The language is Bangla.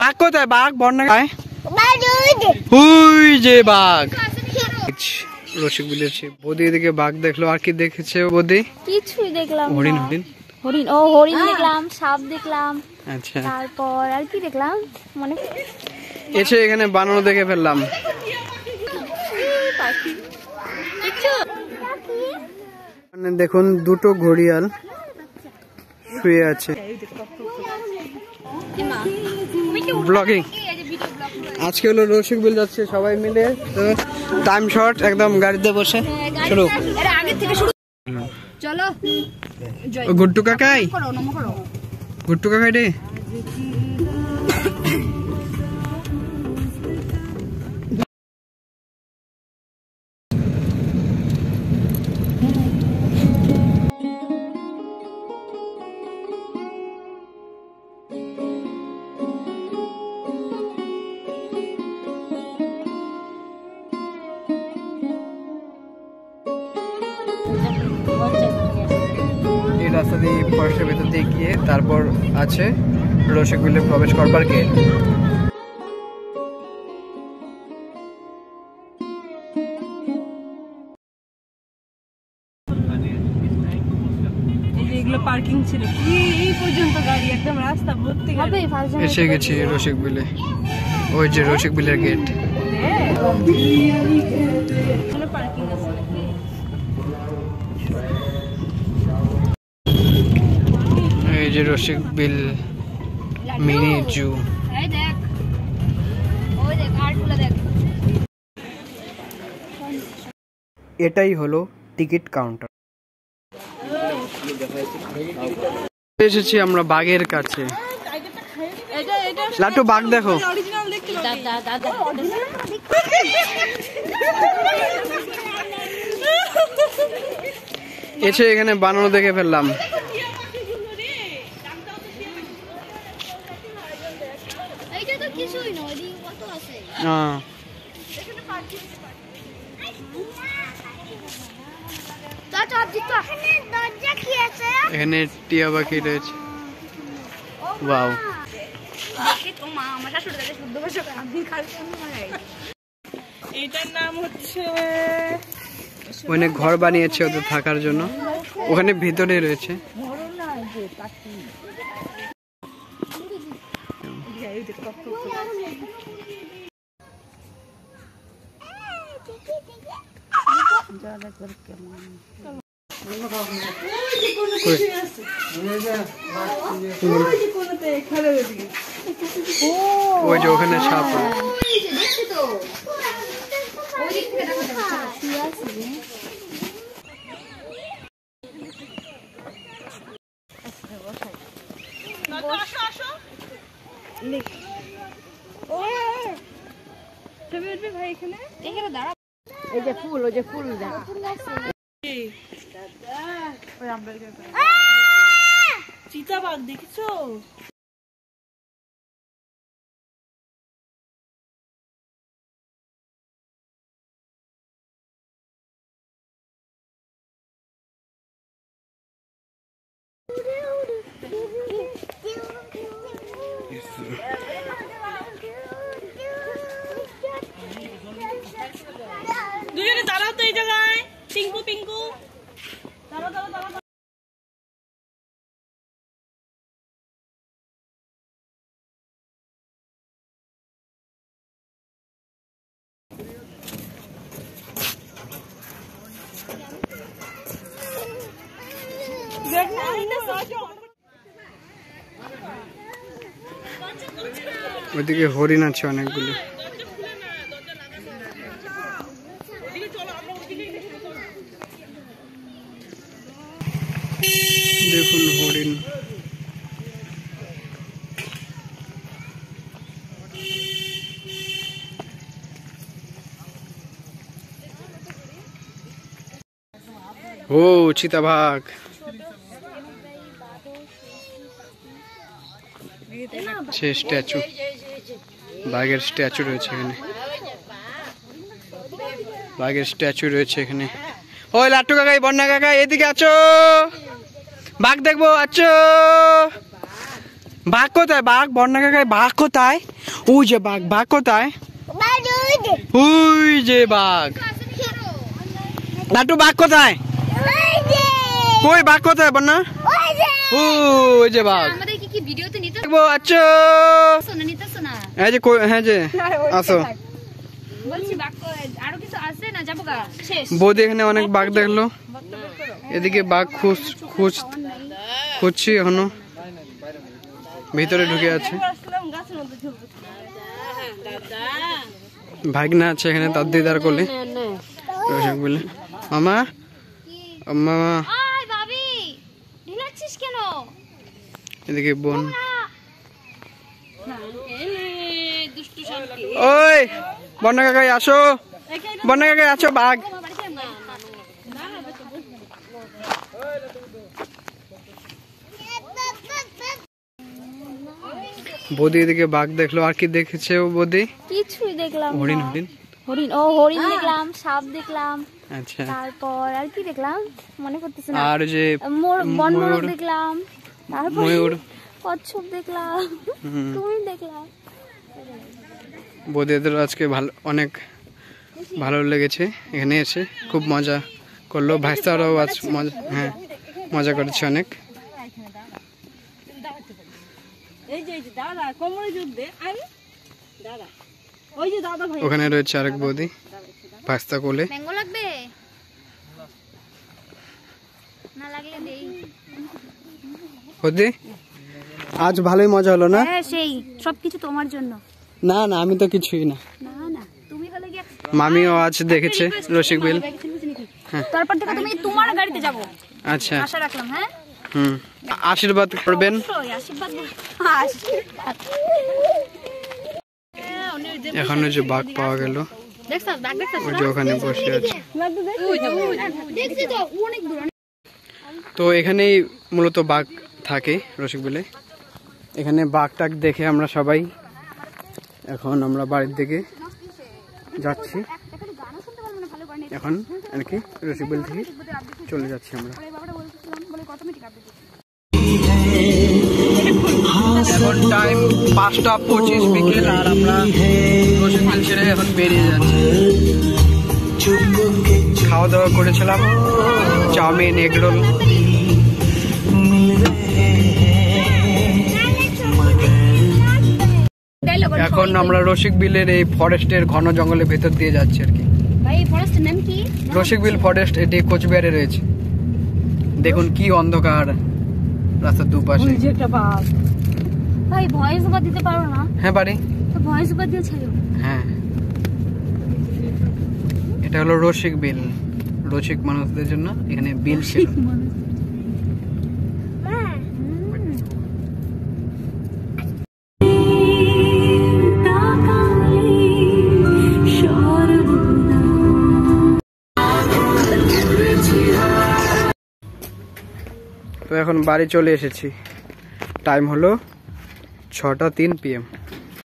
বাঘ কোথায়? বাঘ বন্যা খায়। ওই যে বাঘ। রসিক বিলেছে বদি, এদিকে বাঘ দেখলো। আর কি দেখেছে বদি? কিছুই দেখলাম না। হরিণ। হরিণ হরিণ, ও হরিণ দেখলাম, সাপ দেখলাম। আচ্ছা, তারপর আর কি দেখলাম মানে এসে এখানে বানানো দেখে ফেললাম। দেখুন দুটো ঘড়িয়াল শুয়ে আছে। ব্লগিং আজকে হলো রসিক বিল যাচ্ছে সবাই মিলে, তো টাইম শর্ট একদম গাড়িতে বসে শুরু। চলো গুড্ডু কাকাই, গুড্ডু কাকাই রে। এই রাস্তা দিয়ে ফরেস্টের ভেতর দিয়ে গিয়ে তারপর আছে রসিক বিলে প্রবেশ করবার গেট। এগুলো পার্কিং ছিল কি এই পর্যন্ত গাড়ি একদম রাস্তা ভর্তি গাড়ি। এসে গেছি রসিক বিলে, ওই যে রসিক বিলের গেট। পার্কিং আছে নাকি? এই যে রসিক বিল মিনি জু। এটাই হলো টিকিট কাউন্টার। এসেছি আমরা বাঘের কাছে। লাট্টু বাঘ দেখো। এসে এখানে বানানো দেখে ফেললাম। এখানে টিয়া পাখি রয়েছে। ওয়াও, এটার নাম হচ্ছে, ওখানে ঘর বানিয়েছে ওদের থাকার জন্য, ওখানে ভিতরে রয়েছে। ওই যে ওখানে সাপ। এই যে ফুল, ওই যে ফুল চিতাবাঘ দেখেছো? দুজনে দাঁড়াও তো এই জায়গায়। পিঙ্কু পিঙ্কু দাঁড়াও দাঁড়াও দাঁড়াও। ওইদিকে হরিণ আছে অনেকগুলো। দেখুন হরিণ। ও চিতাবাঘ। স্ট্যাচু, বাঘের স্ট্যাচু রয়েছে এখানে, বাঘের স্ট্যাচু রয়েছে এখানে। ওই লাট্টু কাকাই, বন্যা কাকাই, এদিকে আছো। বাঘ দেখবো। আচ্ছা বাঘ কোথায়? বাঘ বন্যা কাকায় বাঘ কোথায়? ওই যে বাঘ। বাঘ কোথায়? ওই যে বাঘ। লাটু বাঘ কোথায়? কই বাঘ কোথায় বন্যা? ওই যে বাঘ। দেখবো। আচ্ছা এই যে হ্যাঁ যে আসো। বৌদি এখানে অনেক বাঘ দেখলো। এদিকে বাঘ খুঁজছি এখনো, ভিতরে ঢুকে আছে। ভাগনা আছে এখানে তার দিদার কোলে। বলে মামা মামা। এদিকে বোন। ওই বন্যা কাকাই আসো, বন্যা কাকাই আসো। বাঘ বৌদি এদিকে বাঘ দেখলো। আর কি দেখেছে ও বৌদি? কিছুই দেখলাম হরিণ। হরিণ হরিণ ও হরিণ দেখলাম, সাপ দেখলাম। আচ্ছা তারপর আর কি দেখলাম মনে করতেছে না। আর যে বনমোরগ দেখলাম, তারপর ময়ূর, কচ্ছপ দেখলাম, কুমির দেখলাম। বৌদিদের আজকে অনেক ভালো লেগেছে এখানে এসে, খুব মজা করলো। ভাইস্তারাও আজ হ্যাঁ মজা করেছে অনেক। ওখানে রয়েছে আরেক বৌদি ভাইস্তা কোলে। বৌদি আজ ভালোই মজা হলো না? সেই সবকিছু তোমার জন্য। না না আমি তো কিছুই না। মামিও আজ দেখেছে রসিক বিল। তারপর থেকে তুমি তোমার গাড়িতে যাবো। আচ্ছা আশা রাখলাম। হ্যাঁ আশীর্বাদ করবেন। এখন যে বাঘ পাওয়া গেল, ওই যে ওখানে বসে আছে। তো এখানেই মূলত বাঘ থাকে রসিক বিলে। এখানে বাঘ টাক দেখে আমরা সবাই এখন আমরা বাড়ির দিকে যাচ্ছি। এখন আর কি রসিক বিল থেকে চলে যাচ্ছি আমরা। এখন টাইম 5টা 25 বিকেল, আর আমরা রসিক বিল ছেড়ে এখন বেরিয়ে যাচ্ছি। খাওয়া দাওয়া করেছিলাম চাউমিন, এগরোল। এখন আমরা রসিক বিলের এই ফরেস্টের ঘন জঙ্গলের ভেতর দিয়ে যাচ্ছি আর কি। রসিক বিল ফরেস্ট, এটি কোচবিহারে রয়েছে। দেখুন কি অন্ধকার রাস্তার দুপাশে। ভাই ভয়েস ওভার দিতে পারো না? হ্যাঁ পারি। তো ভয়েস ওভার দিয়ে ছাড়ো। হ্যাঁ এটা হলো রসিক বিল, রসিক মানুষদের জন্য এখানে বিল ছিল। তো এখন বাড়ি চলে এসেছি। টাইম হলো 6টা 3 PM।